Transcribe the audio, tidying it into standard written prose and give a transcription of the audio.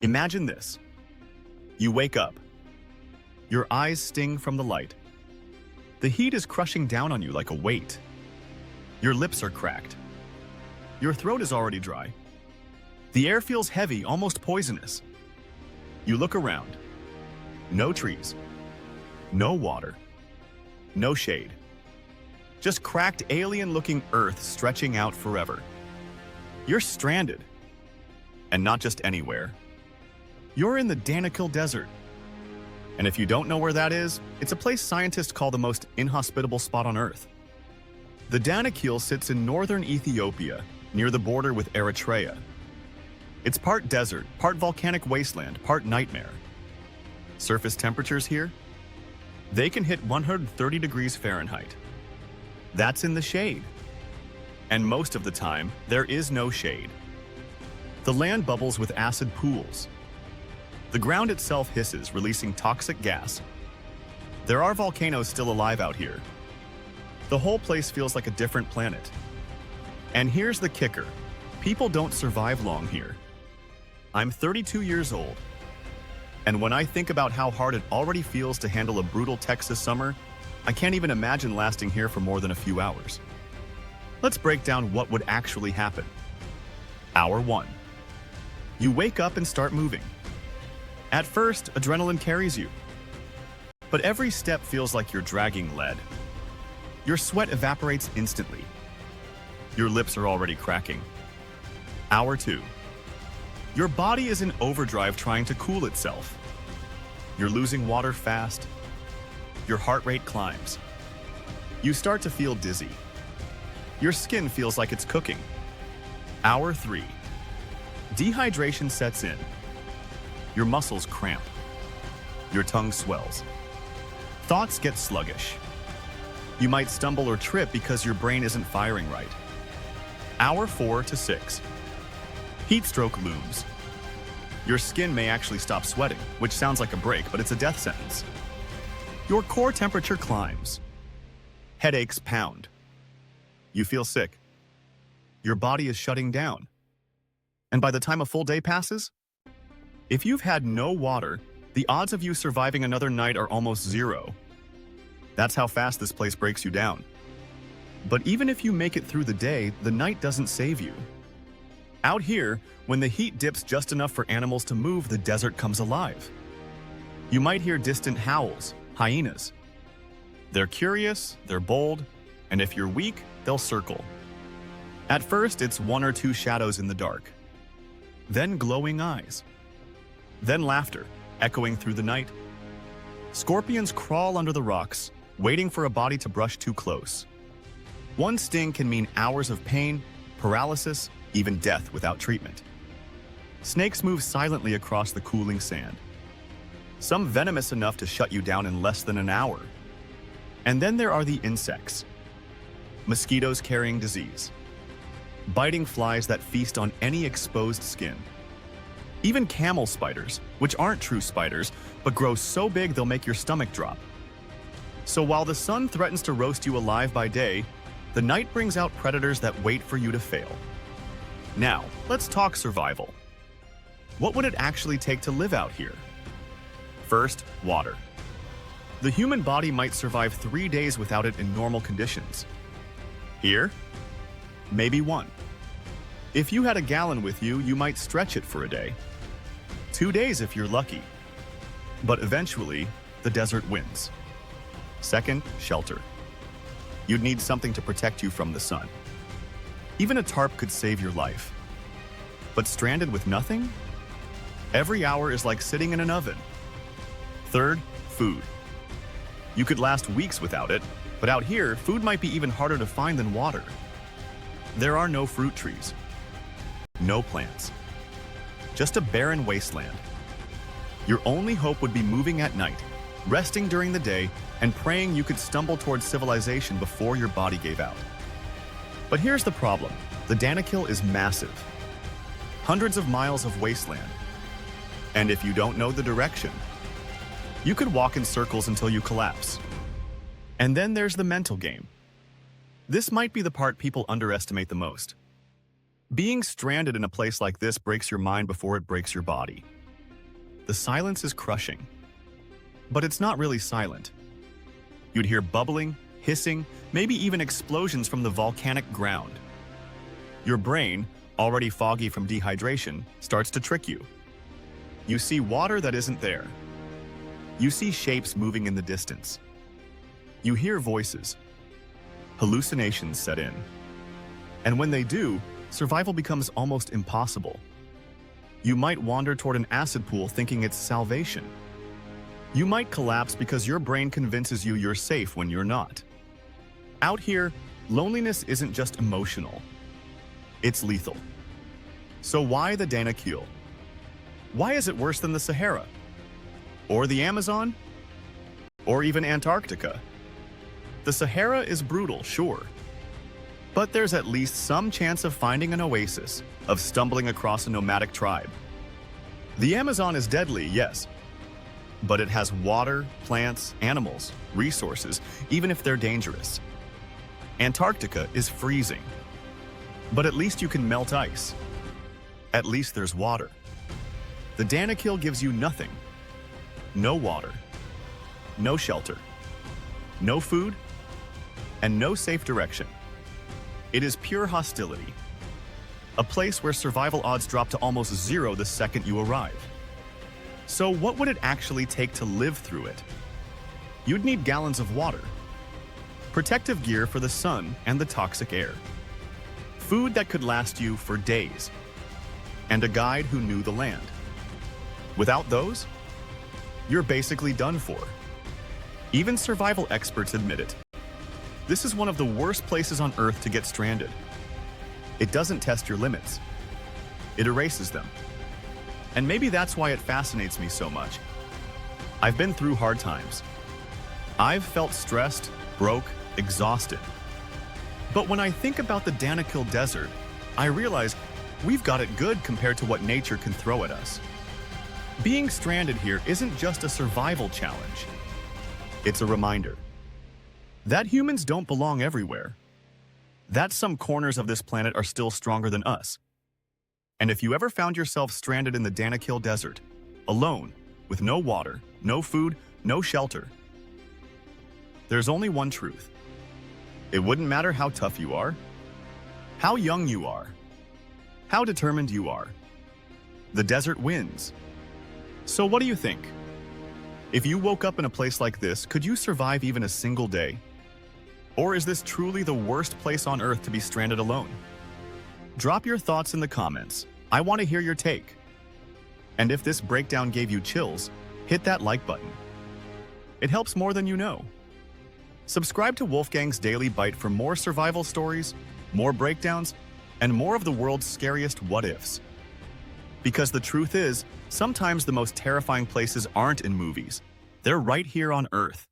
Imagine this. You wake up. Your eyes sting from the light. The heat is crushing down on you like a weight. Your lips are cracked. Your throat is already dry. The air feels heavy, almost poisonous. You look around. No trees. No water. No shade. Just cracked, alien-looking earth stretching out forever. You're stranded. And not just anywhere. You're in the Danakil Desert. And if you don't know where that is, it's a place scientists call the most inhospitable spot on Earth. The Danakil sits in northern Ethiopia, near the border with Eritrea. It's part desert, part volcanic wasteland, part nightmare. Surface temperatures here? They can hit 130 degrees Fahrenheit. That's in the shade. And most of the time, there is no shade. The land bubbles with acid pools. The ground itself hisses, releasing toxic gas. There are volcanoes still alive out here. The whole place feels like a different planet. And here's the kicker. People don't survive long here. I'm 32 years old. And when I think about how hard it already feels to handle a brutal Texas summer, I can't even imagine lasting here for more than a few hours. Let's break down what would actually happen. Hour 1. You wake up and start moving. At first, adrenaline carries you. But every step feels like you're dragging lead. Your sweat evaporates instantly. Your lips are already cracking. Hour 2. Your body is in overdrive trying to cool itself. You're losing water fast. Your heart rate climbs. You start to feel dizzy. Your skin feels like it's cooking. Hour 3. Dehydration sets in. Your muscles cramp. Your tongue swells. Thoughts get sluggish. You might stumble or trip because your brain isn't firing right. Hour 4 to 6. Heat stroke looms. Your skin may actually stop sweating, which sounds like a break, but it's a death sentence. Your core temperature climbs. Headaches pound. You feel sick. Your body is shutting down. And by the time a full day passes, if you've had no water, the odds of you surviving another night are almost zero. That's how fast this place breaks you down. But even if you make it through the day, the night doesn't save you. Out here, when the heat dips just enough for animals to move, the desert comes alive. You might hear distant howls, hyenas. They're curious, they're bold, and if you're weak, they'll circle. At first, it's 1 or 2 shadows in the dark. Then glowing eyes. Then laughter, echoing through the night. Scorpions crawl under the rocks, waiting for a body to brush too close. One sting can mean hours of pain, paralysis, even death without treatment. Snakes move silently across the cooling sand. Some venomous enough to shut you down in less than an hour. And then there are the insects. Mosquitoes carrying disease. Biting flies that feast on any exposed skin. Even camel spiders, which aren't true spiders, but grow so big they'll make your stomach drop. So while the sun threatens to roast you alive by day, the night brings out predators that wait for you to fail. Now, let's talk survival. What would it actually take to live out here? First, water. The human body might survive 3 days without it in normal conditions. Here, maybe 1. If you had a gallon with you, you might stretch it for a day. 2 days if you're lucky. But eventually, the desert wins. Second, shelter. You'd need something to protect you from the sun. Even a tarp could save your life. But stranded with nothing? Every hour is like sitting in an oven. Third, food. You could last weeks without it, but out here, food might be even harder to find than water. There are no fruit trees. No plants. Just a barren wasteland. Your only hope would be moving at night, resting during the day, and praying you could stumble towards civilization before your body gave out. But here's the problem. The Danakil is massive. Hundreds of miles of wasteland. And if you don't know the direction, you could walk in circles until you collapse. And then there's the mental game. This might be the part people underestimate the most. Being stranded in a place like this breaks your mind before it breaks your body. the silence is crushing. But it's not really silent. You'd hear bubbling, hissing, maybe even explosions from the volcanic ground. Your brain, already foggy from dehydration, starts to trick you. You see water that isn't there. You see shapes moving in the distance. You hear voices. Hallucinations set in. And when they do, survival becomes almost impossible. You might wander toward an acid pool thinking it's salvation. You might collapse because your brain convinces you you're safe when you're not. Out here, loneliness isn't just emotional. It's lethal. So why the Danakil? Why is it worse than the Sahara? Or the Amazon? Or even Antarctica? The Sahara is brutal, sure. But there's at least some chance of finding an oasis, of stumbling across a nomadic tribe. The Amazon is deadly, yes. But it has water, plants, animals, resources, even if they're dangerous. Antarctica is freezing. But at least you can melt ice. At least there's water. The Danakil gives you nothing. No water. No shelter. No food. And no safe direction. It is pure hostility. A place where survival odds drop to almost zero the second you arrive. So what would it actually take to live through it? You'd need gallons of water, protective gear for the sun and the toxic air, food that could last you for days, and a guide who knew the land. Without those, you're basically done for. Even survival experts admit it. This is one of the worst places on Earth to get stranded. It doesn't test your limits. It erases them. And maybe that's why it fascinates me so much. I've been through hard times. I've felt stressed, broke, exhausted. But when I think about the Danakil Desert, I realize we've got it good compared to what nature can throw at us. Being stranded here isn't just a survival challenge. It's a reminder that humans don't belong everywhere. That some corners of this planet are still stronger than us. And if you ever found yourself stranded in the Danakil Desert, alone, with no water, no food, no shelter, there's only one truth. It wouldn't matter how tough you are, how young you are, how determined you are. The desert wins. So what do you think? If you woke up in a place like this, could you survive even a single day? Or is this truly the worst place on Earth to be stranded alone? Drop your thoughts in the comments. I want to hear your take. And if this breakdown gave you chills, hit that like button. It helps more than you know. Subscribe to Wolfgang's Daily Bite for more survival stories, more breakdowns, and more of the world's scariest what-ifs. Because the truth is, sometimes the most terrifying places aren't in movies. They're right here on Earth.